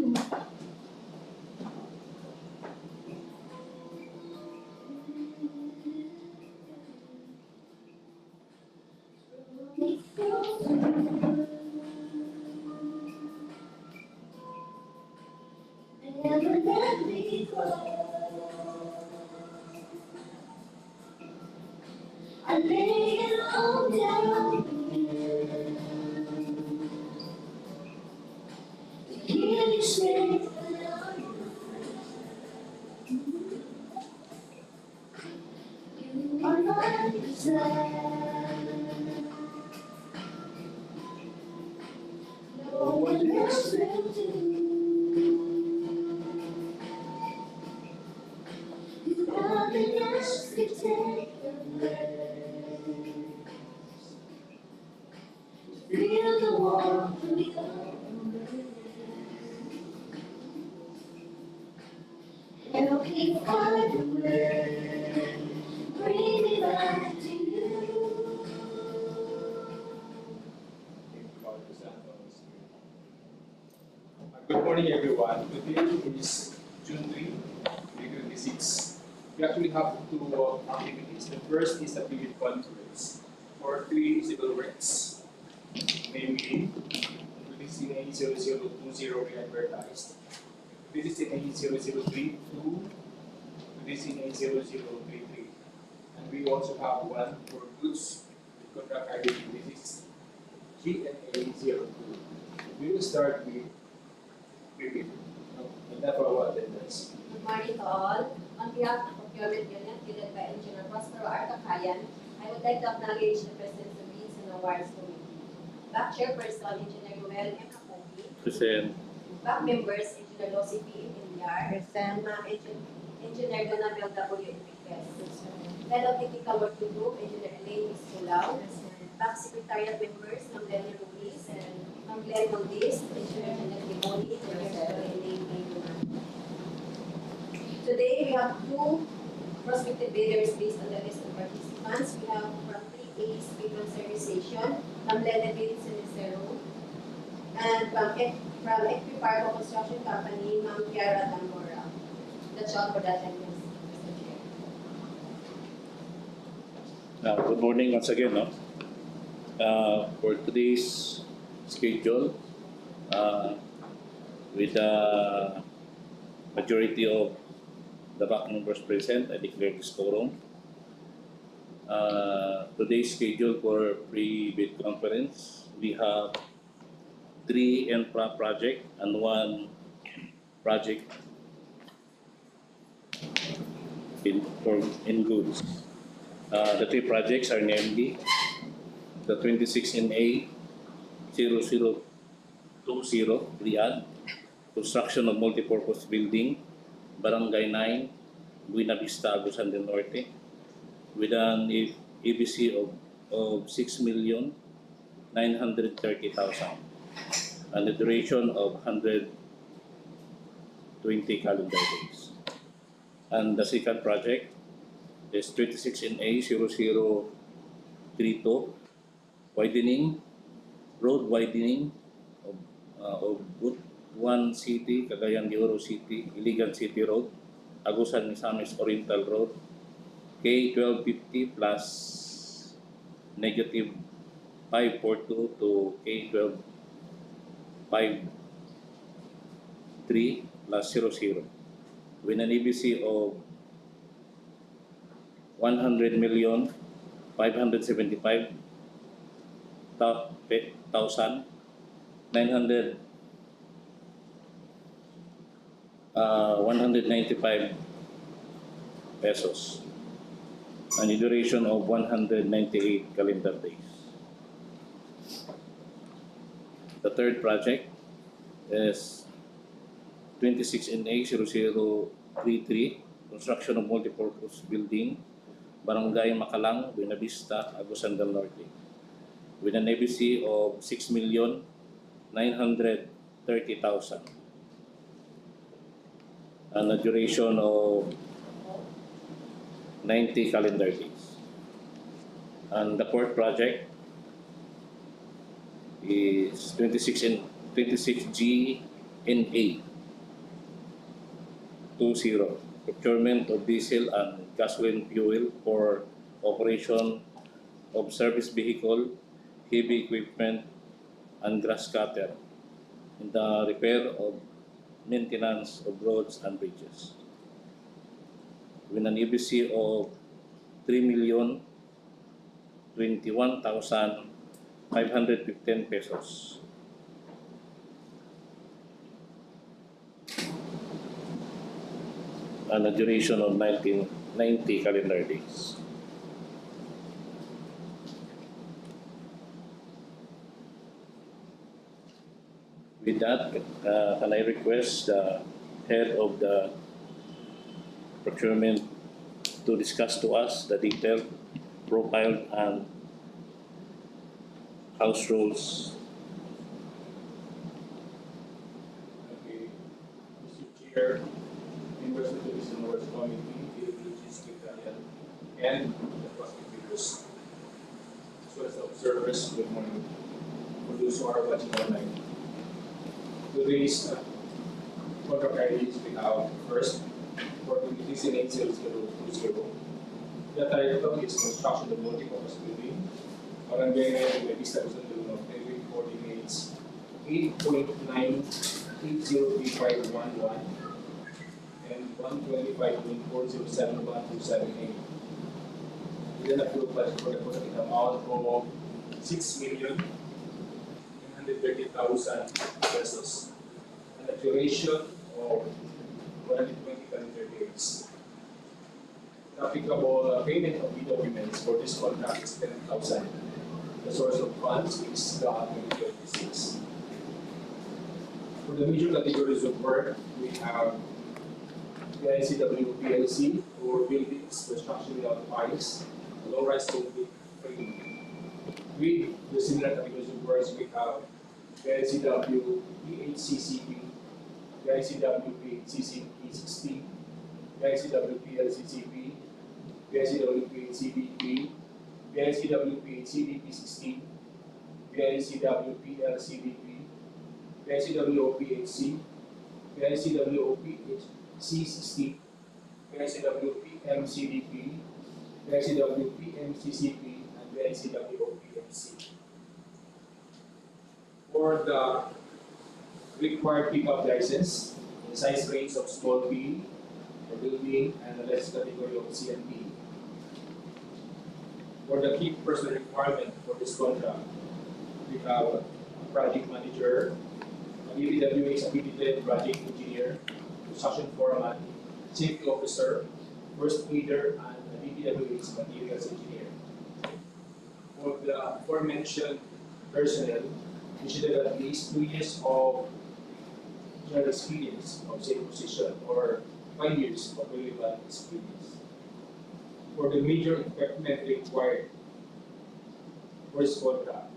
Never let me go. I lay it all down to hear you say you are my desire. No one else will do. Nothing else can take your place. Feel the warmth of your embrace. Help me find a way. Bring me back to you. Good morning, everyone. Today is June 3, 2026. We actually have two activities. The first is a vivid conference for 3 civil works, namely, this is in A0020 re-advertised. This is in A0032, this is in A0033. And we also have one for goods with contract ID. This is GNA02. We will start with vivid. And that's our attendance. Good morning to all. On behalf of Procurement Unit, led by Engineer Prospero Arcacayan, I would like to acknowledge the presence of Leads and Awards Committee. Back Chairperson, Engineer Noel M. Hapogi. Present. Back members, Engineer Losi P. Iliar. Present. Engineer Donabel W. Enriquez. Head of Technical Working Group, Engineer Elaine Isulaw. Back Secretariat members, Ma'am Lenny Ruiz and Ma'am Glenn Mondes, Engineer Janet Limoni, Engineer Elaine Mayuna. Today, we have two prospective bidders based on the list of participants. We have from 3A Speedrun Service Station, from Leneville Sinicero, and from Equiparco Construction Company, Ma'am Kiara Tambora. That's all for the attendance, Mr. Chair. Good morning once again. For today's schedule, with the majority of the back members present, I declare this quorum. Today's schedule for pre-bid conference, we have 3 infra project and 1 project in goods. The 3 projects are namely the 26NA 0020 Riyadh, construction of multipurpose building, Barangay 9, Buenavista, Agusan del Norte, with an EBC of 6,930,000 and a duration of 120 calendar days. And the second project is 26NA 0032, widening, road widening of Butuan City-Cagayan City-Iligan City Road, Agusan-Misamis Oriental Road, K1250 plus negative 542 to K1253 plus 00, with an EBC of 100,575,995 pesos and a duration of 198 calendar days. The third project is 26NA 0033, construction of multipurpose building, Barangay Macalang, Buenavista, Agusan del Norte, with an ABC of 6,930,000 and a duration of 90 calendar days. And the fourth project is 26GNA 20, procurement of diesel and gasoline fuel for operation of service vehicle, heavy equipment, and grass cutter in the repair of maintenance of roads and bridges with an EBC of 3,021,515 pesos. And a duration of 90 calendar days. With that, can I request the head of the procurement to discuss to us the detailed profile and house rules? Okay, Mr. Chair, members of the Listeners Committee, DPWH Agusan, and the prosecutors, as well as the observers, good morning. For those who are watching online, today's contract IDs we have first for 2020. The title is Construction of Multi-Purpose Building, Barangay Buenavista, Agusan del Norte, with coordinates 8.9803511 and 125.407128. With an approved budget for the project amount of 6,930,000 pesos and a duration of 120 calendar days. The applicable payment of the documents for this contract is 10,000. The source of funds is the 2026. For the major categories of work, we have the ICW PLC for buildings, construction without piles, low-rise concrete frame. With the similar categories of works, we have the ICW PHCCP, the ICW PHCCP 16, the ICW PLCCP, the ICW PHCBP, the ICW PHCBP 16, the ICW PLCBP, the ICW OPHC, the ICW OPHC 16, the ICW PMCDP, the ICW PMCCP, and the ICW OPMC. For the required pickup license, the size range of small P, for building, and the less category of C and B. For the key person requirement for this contract, we have a project manager, a DPWH accredited project engineer, construction foreman, safety officer, first aider, and a DPWH materials engineer. For the aforementioned personnel, they should have at least 2 years of general experience of same position or 5 years of relevant experience. For the major equipment required for this contract,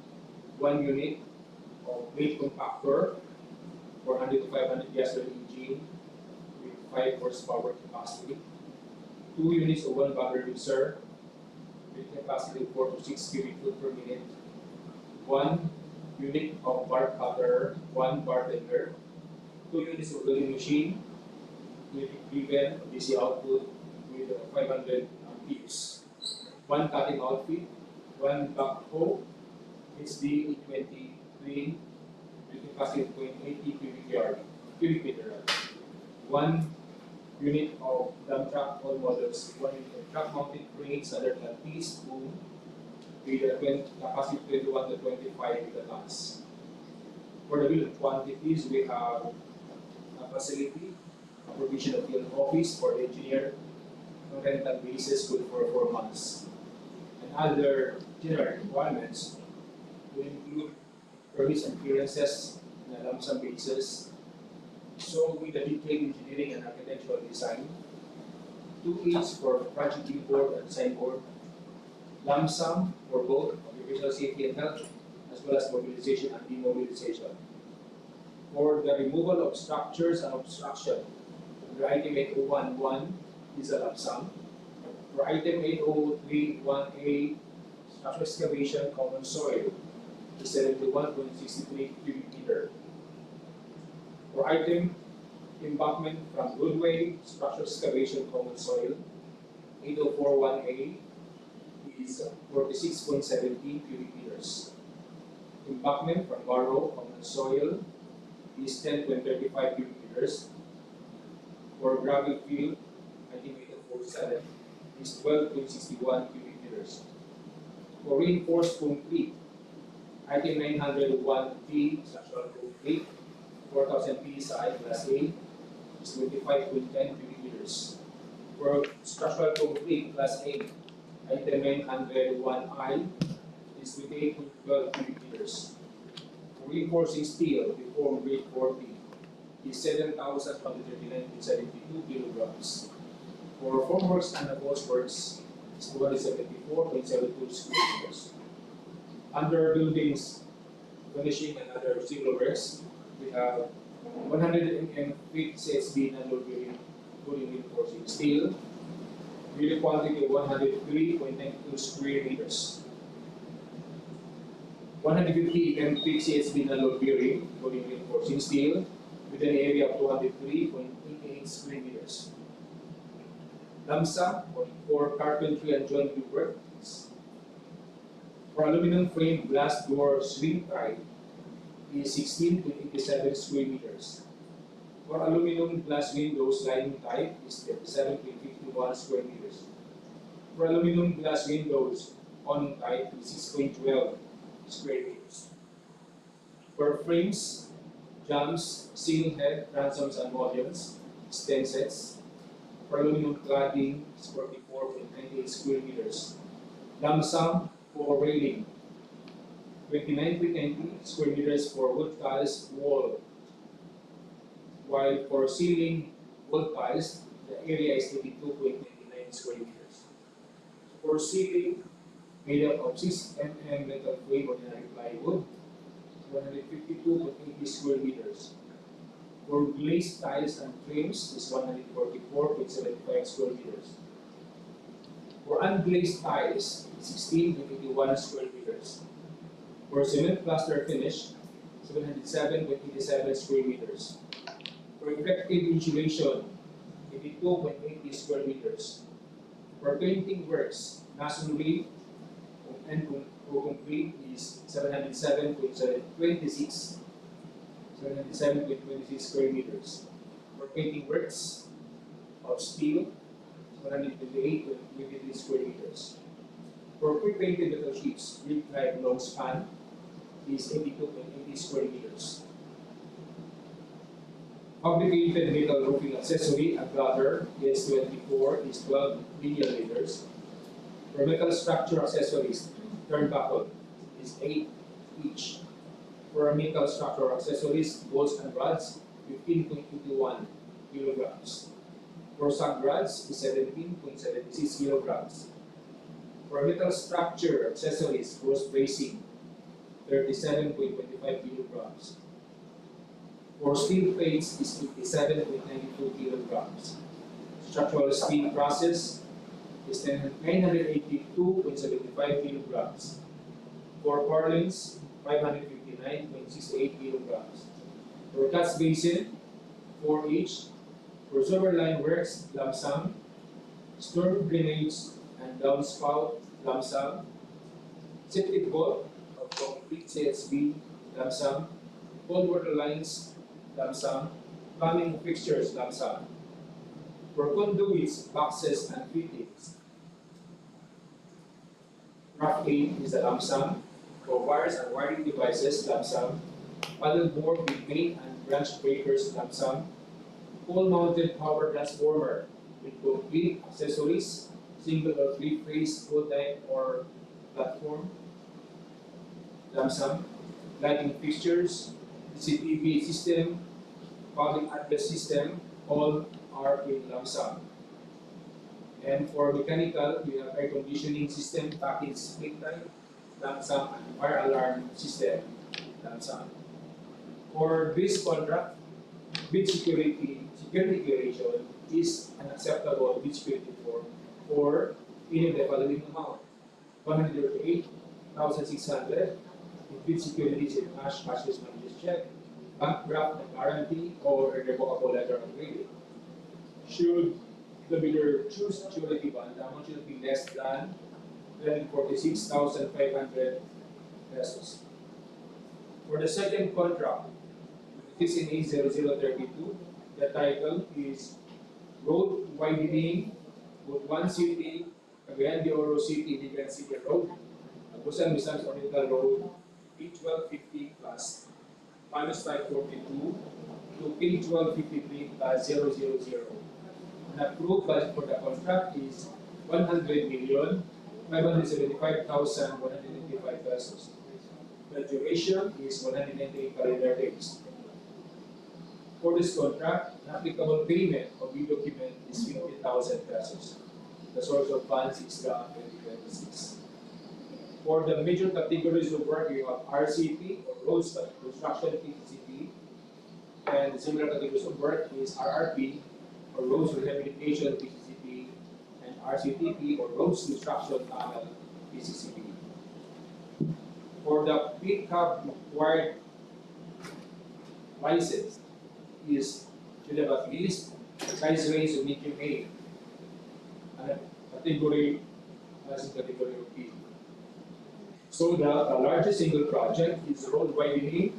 1 unit of weight compactor, 400 to 500 gasoline engine with 5 horsepower capacity, 2 units of 1 bagger mixer with capacity of 4 to 6 cubic foot per minute, 1 unit of bar cutter, 1 bartender, 2 units of drilling machine with driven DC output with 500 amperes, 1 cutting outfit, 1 backhoe, HD 20 crane with capacity of 0.80 cubic meter, 1 unit of dump truck, all models, 1 unit of truck mounted cranes under the teaspoon with a capacity 21 to 25 megatons. For the bill of quantities, we have a facility, a provision of field office for the engineer, on rental basis good for 4 months. And other general requirements will include permits and clearances on a lump sum basis. So with the detailed engineering and architectural design, 2 each for project billboard and signboard, lump sum for both occupational safety and health, as well as mobilization and demobilization. For the removal of structures and obstruction, under item 8011 is a lump sum. For item 8031A, structural excavation common soil is 71.63 cubic meter. For item embankment from roadway, structural excavation, common soil, 8041A is 46.17 cubic meters. Embankment from borrow, common soil is 10.35 cubic meters. For gravel field, 19.47 is 12.61 cubic meters. For reinforced concrete, item 901T structural concrete, 4,000 PSI class A is 25.10 cubic meters. For structural concrete class A, item 901I is 28.12 cubic meters. For reinforcing steel, reform grade 40 is 7,139.72 kilograms. For formworks and false works, is 274.72 square meters. Under buildings, finishing and other civil works, we have 100 mm thick CSB non-load bearing, including reinforcing steel, with a quantity of 103.92 square meters. 150 mm thick CSB non-load bearing, including reinforcing steel, with an area of 203.88 square meters. Lamsa for carpentry and joinery work. For aluminum frame glass door swing type is 16.87 square meters. For aluminum glass window sliding type is 37.51 square meters. For aluminum glass windows awning type is 6.12 square meters. For frames, jambs, ceiling head, transoms and modules, is 10 sets. For aluminum cladding is 44.98 square meters. Lump sum for railing, 29.90 square meters for wood tiles wall, while for ceiling wood tiles, the area is 82.99 square meters. For ceiling, made up of 6 mm metal frame ordinary plywood, 152.80 square meters. For glazed tiles and frames is 144.75 square meters. For unglazed tiles, 16.81 square meters. For cement plaster finish, 707.87 square meters. For effective insulation, 82.80 square meters. For painting works, masonry and concrete is 707.26 square meters. For painting works of steel, 128.23 square meters. For pre-painted metal sheets, grid type long span is 82.80 square meters. Fabricated metal roofing accessory, a gutter is 24 is 12 millimeters. For metal structure accessories, turnbuckle is 8 each. For metal structure accessories, bolts and rods, 15.21 kilograms. For sag rods is 17.76 kilograms. For metal structure accessories, cross bracing, 37.25 kilograms. For steel plates is 57.92 kilograms. Structural steel process is 982.75 kilograms. For purlins, 559.68 kilograms. For catch basin, 4 each. For sewer line works, lump sum. Storm drainage and downspout, lump sum. Septic vault of complete CSB, lump sum. Cold water lines, lump sum. Plumbing fixtures, lump sum. For conduits, boxes and fittings, rough aid is a lump sum. For wires and wiring devices, lump sum. Paddle board with main and branch breakers, lump sum. Pole mounted power transformer with complete accessories, single or three phase full type or platform, lump sum. Lighting fixtures, CCTV system, public address system, all are in lump sum. And for mechanical, we have air conditioning system, package split type, lump sum, and fire alarm system, lump sum. For this contract, bid security clearation is an acceptable bid security form for any of the following amount: 138,600 in bid securities in cash, cashless manager's check, bankrupt a guarantee or irrevocable letter of credit. Should the bidder choose surety bond, the amount should be less than 346,500 pesos. For the second contract, it is in A0032. The title is Road Widening, Butuan City, Cagayan de Oro City, Iligan City Road, Agusan-Misamis Oriental Road, P1250 plus minus 542 to P1253 plus 000. An approved budget for the contract is 100,575,185 pesos. The duration is 198 calendar days. For this contract, an applicable payment of the document is 50,000 pesos. The source of funds is the 2026. For the major categories of work, you have RCP or Roads Construction PCCP, and the similar categories of work is RRP or Roads Rehabilitation PCCP, and RCTP or Roads Construction Tunnel PCCP. For the pickup required license is should have at least size range of medium A and a category as in category of B. So the largest single project is road widening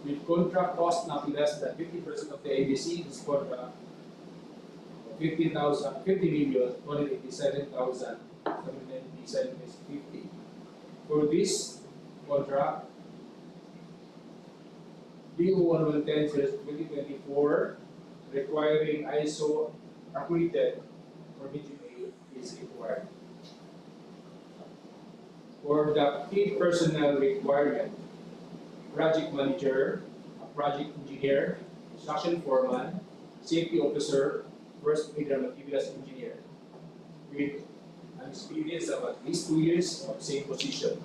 with contract cost not less than 50% of the ABC. This contract 50,287,797.50. For this contract, DO 1110/2024 requiring ISO accredited or medium A is required. For the key personnel requirement, project manager, a project engineer, construction foreman, safety officer, first aid and materials engineer, with an experience of at least 2 years of same position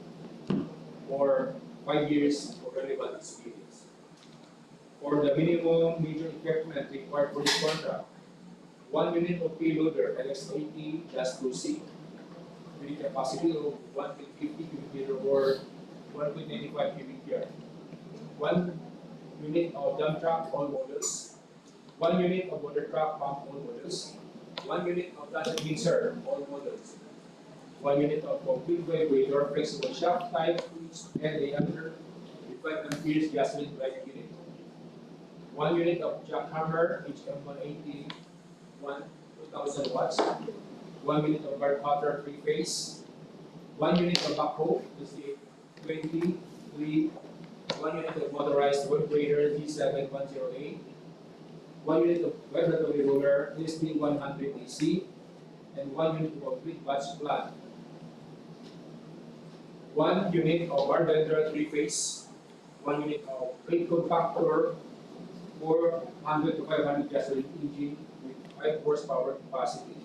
or 5 years of relevant experience. For the minimum major equipment required for this contract, 1 unit of payloader LX80-2C with a capacity of 150 cubic meter or 1.95 cubic yard. 1 unit of dump truck all models, 1 unit of water truck pump all models, 1 unit of plastic mixer all models, 1 unit of complete vibrator flexible shaft type and diameter with 5 amperes gasoline driving unit, 1 unit of jackhammer HM180 2000 watts, 1 unit of bar cutter 3-phase, 1 unit of backhoe DC-23, 1 unit of motorized wood grader D7108, 1 unit of vibratory roller SD100 AC, and 1 unit of complete batch plant. 1 unit of bar bender 3-phase, 1 unit of plate compactor 400 to 500 gasoline engine with 5 horsepower capacity.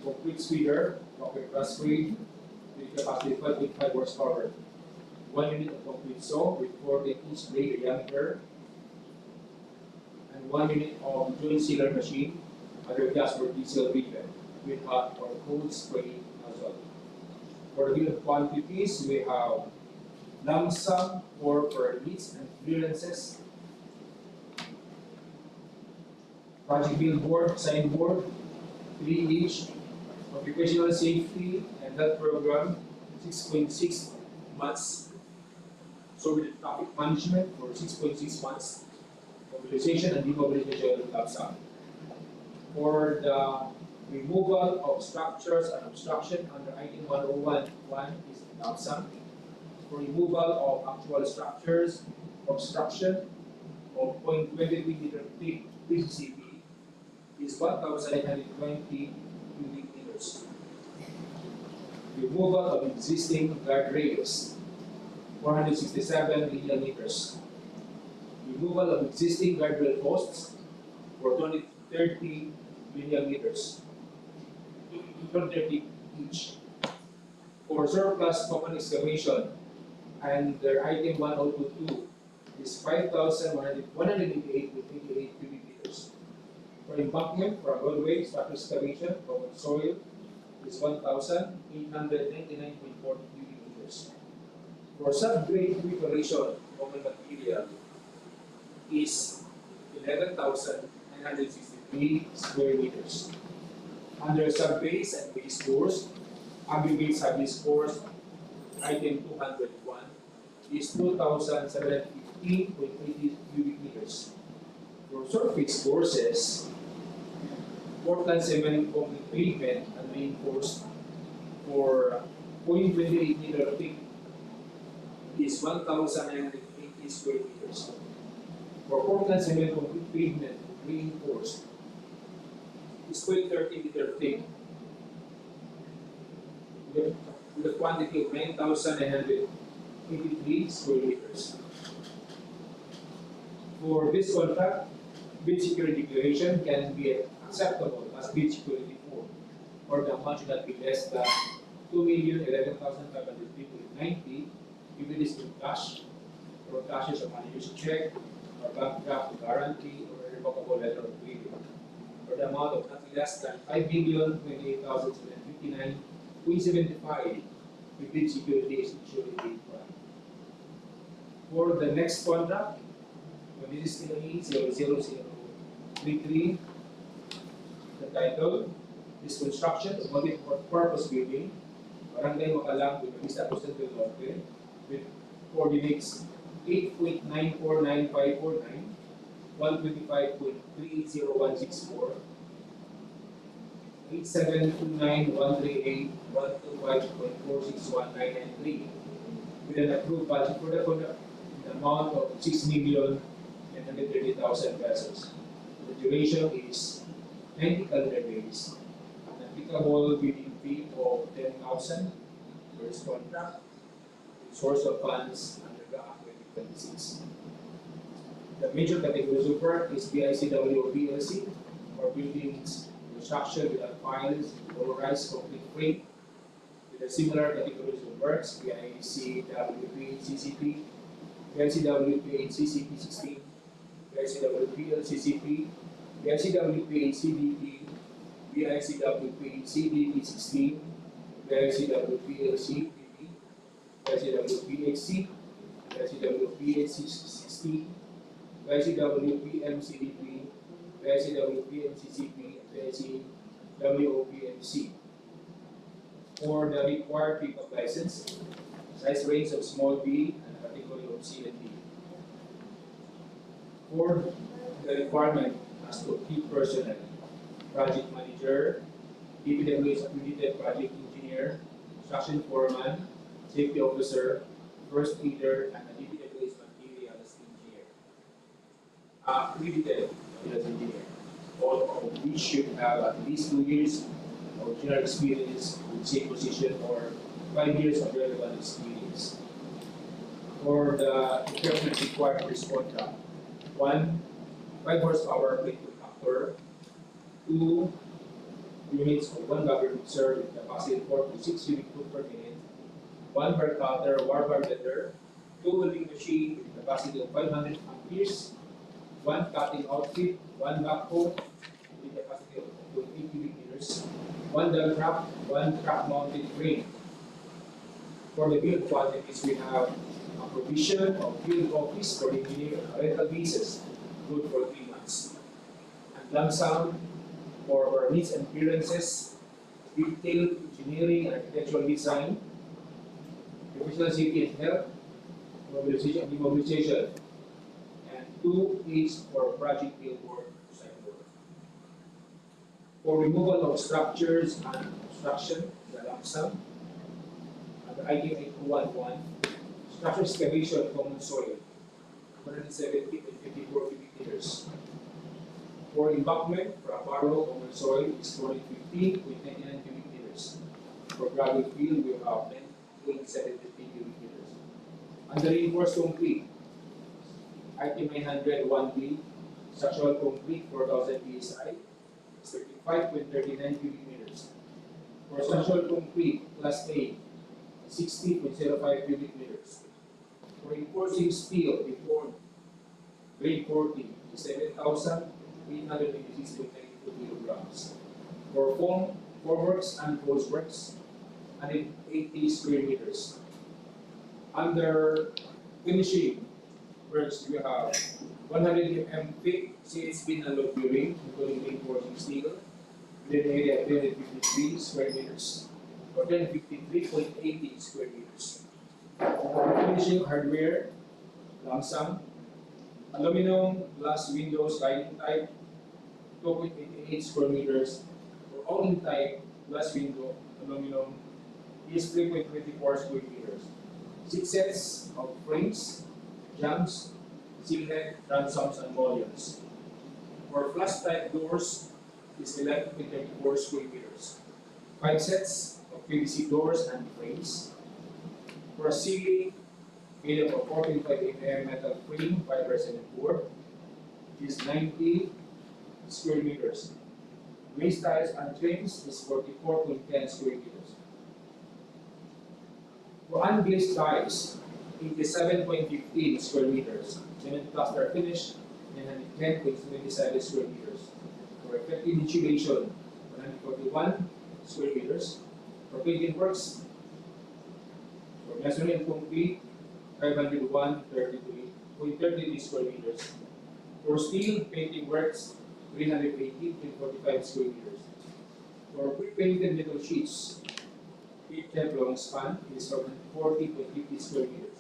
Complete speeder, rocket cross speed with capacity 5.5 horsepower. 1 unit of complete saw with 40-inch blade diameter, and 1 unit of joint sealer machine, other gas or diesel refill with hot or cold spray nozzle. For the bill of quantities, we have lump sum for permits and clearances, project billboard, signboard, 3 each, occupational safety and health program, 6.6 months. So with the traffic management for 6.6 months, mobilization and demobilization lump sum. For the removal of structures and obstruction under item 101.1 is lump sum. For removal of actual structures, obstruction of 0.23 meter PCCP is 1,820 cubic meters. Removal of existing guardrails, 467 linear meters. Removal of existing guardrail posts for 230 linear meters, 230 each. For surplus common excavation, under item 1022 is 5,188 with 88 cubic meters. For embankment for a roadway, structural excavation, common soil is 1,899.40 cubic meters. For subgrade preparation, common material is 11,963 square meters. Under sub-base and base course, aggregate sub-base course, item 201 is 2,715.80 cubic meters. For surface courses, Portland cement concrete pavement and reinforced for 0.28 meter thick is 1,980 square meters. For Portland cement concrete pavement reinforced is 0.30 meter thick with a quantity of 9,983 square meters. For this contract, bid security declaration can be acceptable as bid security form, or the amount should not be less than 2,011,550.90 if it is in cash, or cashes of unused check, or bank draft to guarantee, or a revocable letter of credit, or the amount of not less than 5,028,759.75 if bid security is issued in date one. For the next contract, when this is PLE 00033, the title is Construction of Multi-Purpose Building, Barangay Macalang, Buenavista, Agusan del Norte, with coordinates 8.949549, 125.30164, 8729138125.4619993, with an approved budget for the contract in the amount of 6,930,000 pesos. The duration is 90 calendar days. An applicable bidding fee of 10,000 per contract. The source of funds under the Act 2026. The major categories of work is BICW PLC, or buildings construction without piles, polarized concrete frame. With the similar categories of works, BICWP CCP, BICWP CCP 16, BICWP CCP, BICWP CDP, BICWP CDP 16, BICWP CDP, BICWP HC, BICWP HC 16, BICWP MCDP, BICWP MCCP, and BICWOP MC. For the required pickup license, size range of small B and category of C and D. For the requirement as to key personnel, project manager, DPWH accredited project engineer, construction foreman, safety officer, first aider, and a DPWH materials engineer. Accredited materials engineer, all of which should have at least 2 years of general experience with same position or 5 years of relevant experience. For the equipment required for this contract, 1, 5 horsepower plate tractor, 2 units of 1 garbage mixer with capacity of 4 to 6 cubic foot per minute, 1 bar cutter, bar blender, 2 welding machine with capacity of 500 amperes, 1 cutting outfit, 1 backhoe with capacity of 8 cubic meters, 1 dump truck, 1 truck mounted crane. For the build quantities, we have a provision of field office for engineer on a rental basis, good for 3 months. And lump sum for permits and clearances, detailed engineering and architectural design, professional safety and health, mobilization and demobilization, and 2 each for project billboard site work. For removal of structures and construction, the lump sum, under item 8211, structure excavation of common soil, 170 and 54 cubic meters. For embankment, for a barrow common soil is 450 with 99 cubic meters. For gravel field, we have 750 cubic meters. Under reinforced concrete, item 901B, structural concrete 4000 PSI, is 35.39 cubic meters. For structural concrete, class A, 60.05 cubic meters. For reinforcing steel before grade 40, is 7,886.92 kilograms. For formworks and postworks, 180 square meters. Under finishing works, we have 100 mm thick CHP non-load building, including reinforcing steel, with an area of 353 square meters, or 353.80 square meters. Finishing hardware, lump sum, aluminum glass windows, sliding type, 2.88 square meters, or awning type glass window, aluminum, is 3.24 square meters. 6 sets of frames, jambs, seal head, transoms, and mullions. For flush type doors, is 11.34 square meters. 5 sets of PVC doors and frames. For ceiling, made up of 4.5 mm metal frame, 5% board, is 90 square meters. Glazed tiles and trims is 44.10 square meters. For unglazed tiles, 87.15 square meters. Cement plaster finish, 910.77 square meters. For effective insulation, 141 square meters. For painting works, for masonry and concrete, 501.33 square meters. For steel painting works, 318.45 square meters. For pre-painted metal sheets, 8 long span is 40.50 square meters.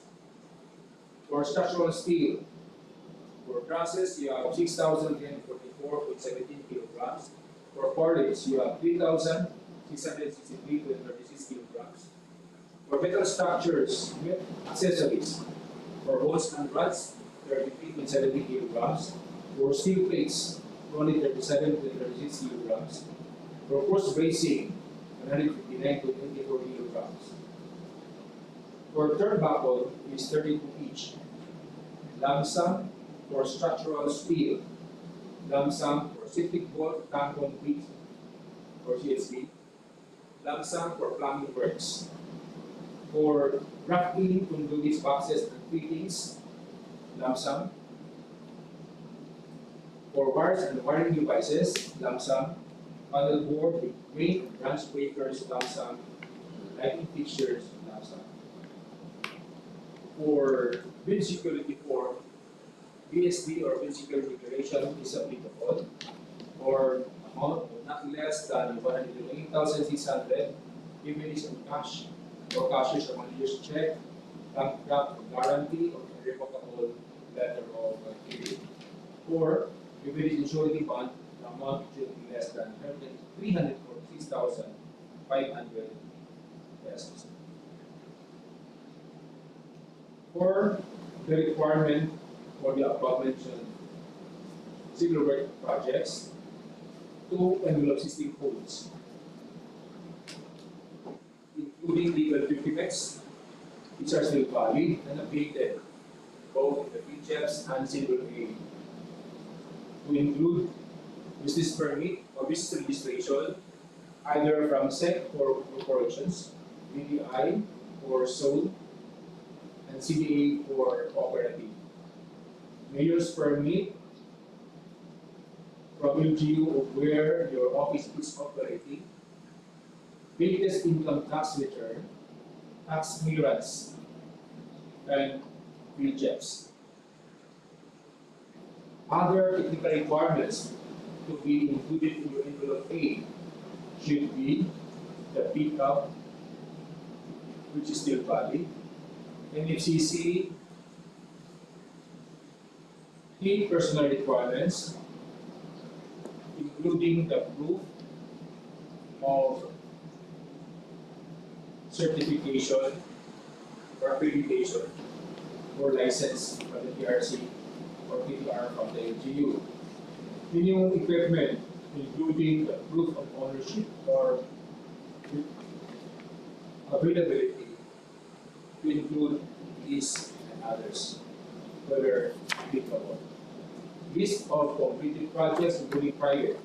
For structural steel, for trusses, you have 6,344.17 kilograms. For cordage, you have 3,663.36 kilograms. For metal structures, accessories, for bolts and rods, 33.70 kilograms. For steel plates, only 37.36 kilograms. For cross bracing, 159.24 kilograms. For turnbuckle is 32 each. Lump sum for structural steel. Lump sum for septic bolt, tank concrete, or CSB. Lump sum for plumbing works. For racking, conduits, boxes, and fittings, lump sum. For wires and wiring devices, lump sum. Panel board with ring, branch breakers, lump sum. Lighting fixtures, lump sum. For wind security form, BSD or wind security declaration is applicable for amount of not less than 128,600 if it is in cash or cashiers or manager's check, bankrupt guarantee, or irrevocable letter of credit. Or if it is in surety bond, the amount should be less than 346,500 pesos. For the requirement for the above-mentioned civil work projects, 2 envelope system codes, including legal documents, which are still valid and updated, both in the PCHEPS and Civil Aid, to include business permit or business registration, either from SEC or corporations, BDI or SOL, and CDA for cooperative. Mayor's permit from LGU of where your office is operating, latest income tax return, tax clearance, and PCHEPS. Other technical requirements to be included in your envelope A should be the pickup, which is still valid, NFCC, key personal requirements, including the proof of certification or accreditation or license from the PRC or PTR from the LGU. Minimum equipment, including the proof of ownership or availability, to include these and others, whether applicable. List of completed projects, including private.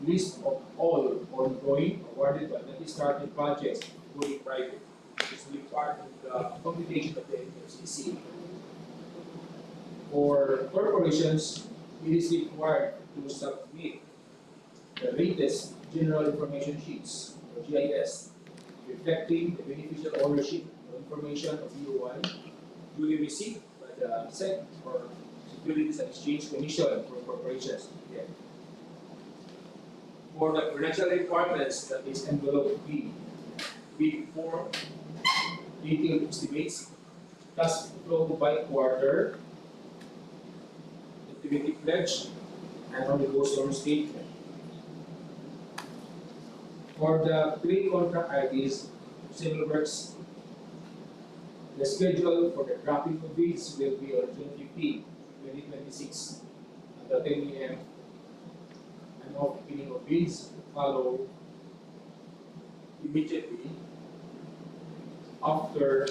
List of all ongoing, awarded but not started projects, including private. This will be part of the computation of the NFCC. For corporations, it is required to submit the latest General Information Sheets, or GIS, reflecting the beneficial ownership information of EU1 duly received by at the SEC or Securities and Exchange Commission for corporations. Yeah. For the financial requirements, that is envelope B, big form, detailed estimates, cash flow by quarter, activity pledge, and on the goal statement. For the pre-contract IDs, civil works, the schedule for the drafting of bids will be on June 15, 2026 at 10 a.m. and opening of bids follow immediately after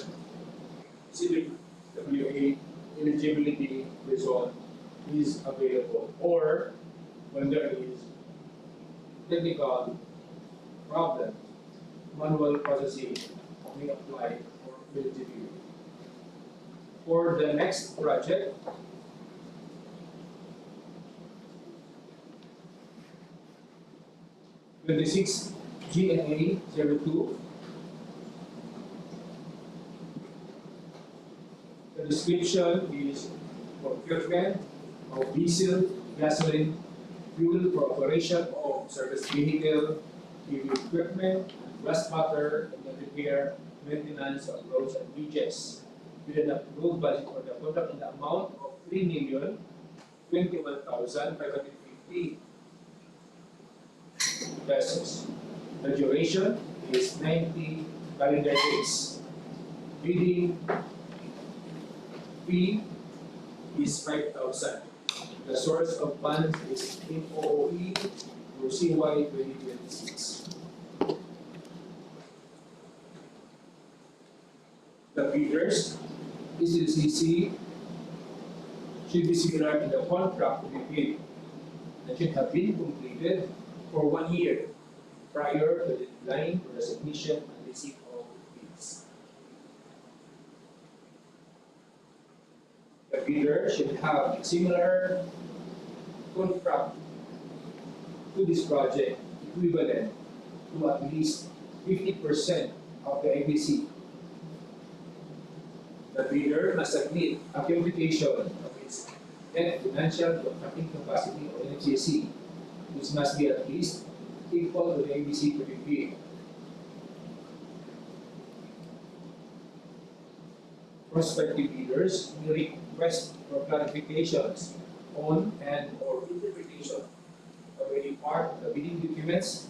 CWA eligibility result is available, or when there is technical problem, manual processing may apply for eligibility. For the next project, '26 GNA 02. The description is procurement of diesel, gasoline, fuel for operation of service vehicle, heavy equipment, glass matter, and the repair, maintenance of roads and bridges, with an approved budget for the contract in the amount of 3,021,550 pesos. The duration is 90 calendar days. Bidding fee is 5,000. The source of funds is MOOE through CY 2026. The bidders, ECC, should be similar to the contract to be bid and should have been completed for 1 year prior to the deadline for the submission and receipt of bids. The bidder should have a similar contract to this project equivalent to at least 50% of the ABC. The bidder must submit a computation of its net financial contracting capacity or NFCC, which must be at least equal to the ABC to be bid. Prospective bidders will request for clarifications on and or interpretation of any part of the bidding documents.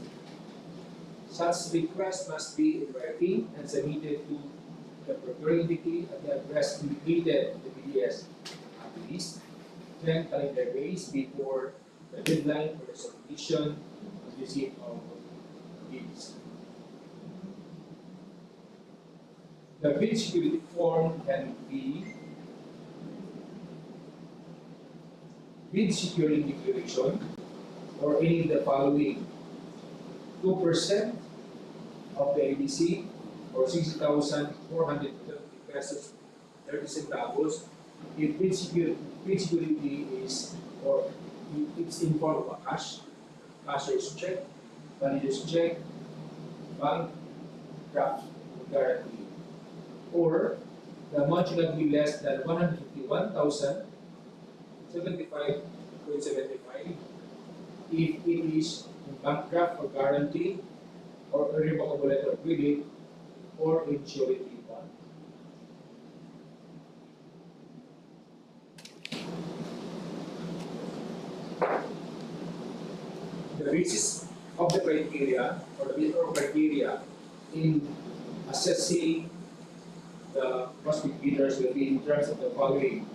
Such request must be in writing and submitted to the procuring entity at the address indicated in the BDS at least 10 calendar days before the deadline for the submission and receipt of bids. The bid security form can be bid security declaration or any of the following: 2% of the ABC or 60,430 pesos 30 centavos if bid security is or it's in form of a cash, cashier's check, manager's check, bank draft guarantee, or the amount should not be less than 151,075.75 if it is in bank draft or guarantee or irrevocable letter of credit or in surety bond. The basis of the criteria or the bidder criteria in assessing the prospective bidders will be in terms of the following: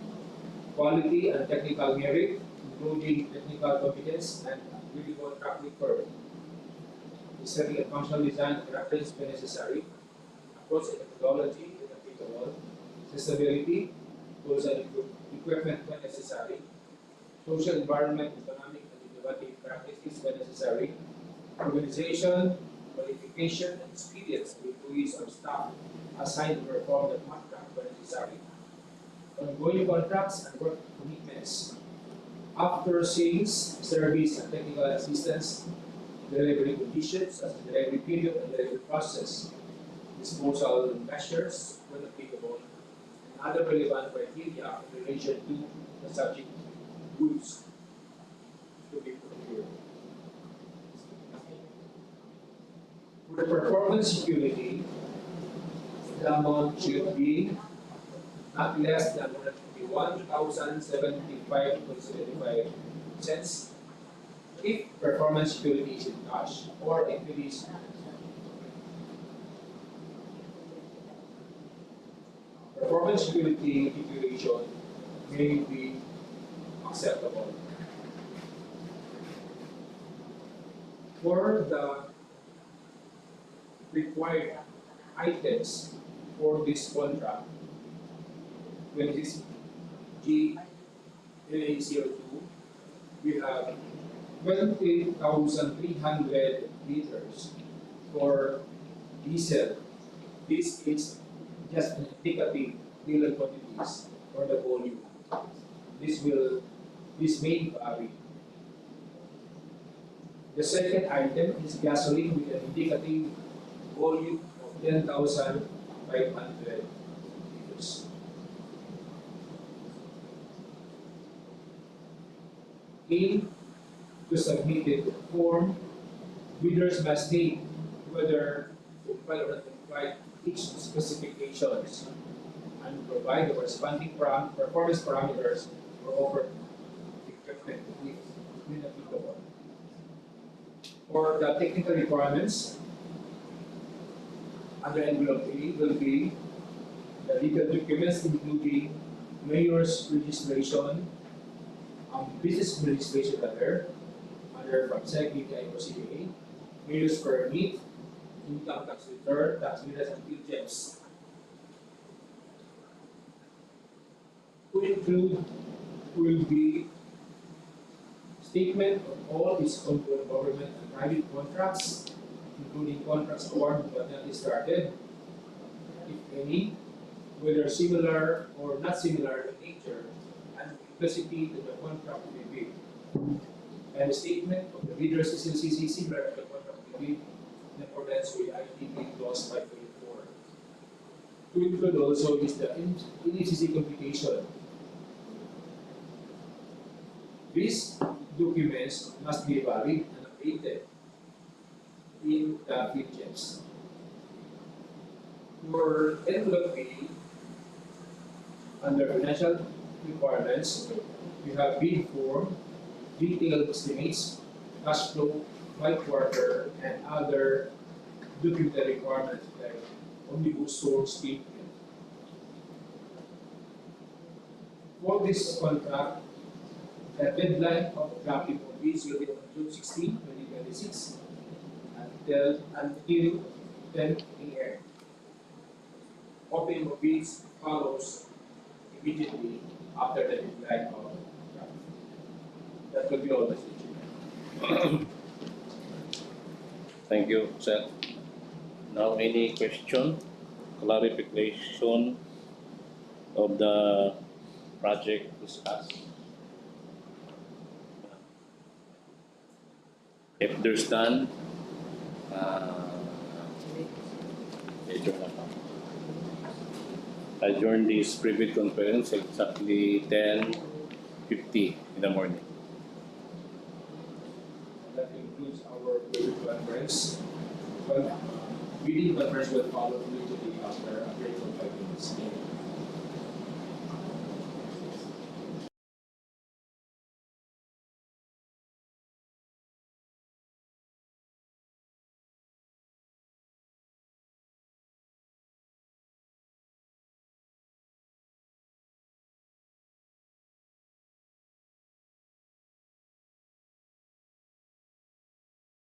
quality and technical merit, including technical competence and critical track record. Study and functional design and reference when necessary, approach and methodology when applicable, accessibility, tools and equipment when necessary, social environment, economic and innovative practices when necessary, organization, qualification, and experience of employees or staff assigned to perform the contract when necessary, ongoing contracts and work commitments, after sales, service and technical assistance, delivery conditions as the delivery period and delivery process, disposal measures when applicable, and other relevant criteria in relation to the subject goods to be procured. For the performance security, the amount should be not less than 1,075.75 cents if performance security is in cash, or if it is performance security declaration may be acceptable. For the required items for this contract, when it is GLA02, we have 20,300 liters for diesel. This is just an indicative bill of quantities for the volume. This may vary. The second item is gasoline with an indicative volume of 10,500 liters. In the submitted form, bidders must state whether to comply or not to comply each specifications and provide the corresponding performance parameters for offered equipment when applicable. For the technical requirements, under envelope A will be the legal documents including mayor's registration, business registration letter, under from SEC, or CA, mayor's permit, income tax return, tax bills, and bill checks. To include will be statement of all its ongoing government and private contracts, including contracts awarded but not started, if any, whether similar or not similar in nature, and implicitly to the contract to be bid. And the statement of the bidder's SLCC similar to the contract to be bid in accordance with ITP clause 524. To include also is the NECC computation. These documents must be valid and updated in the field checks. For envelope B, under financial requirements, you have bid form, detailed estimates, cash flow by quarter, and other documentary requirements like omnibus source statement. For this contract, the deadline of drafting of bids will be on June 16, 2026 until 10 a.m. Opening of bids follows immediately after the deadline of drafting. That will be all, Mr. Chair. Thank you, sir. Now, any question, clarification of the project discussed? If there's none, adjourn this private conference exactly 10:50 in the morning. That includes our private conference. Well, meeting conference will follow immediately after a break of 5 minutes.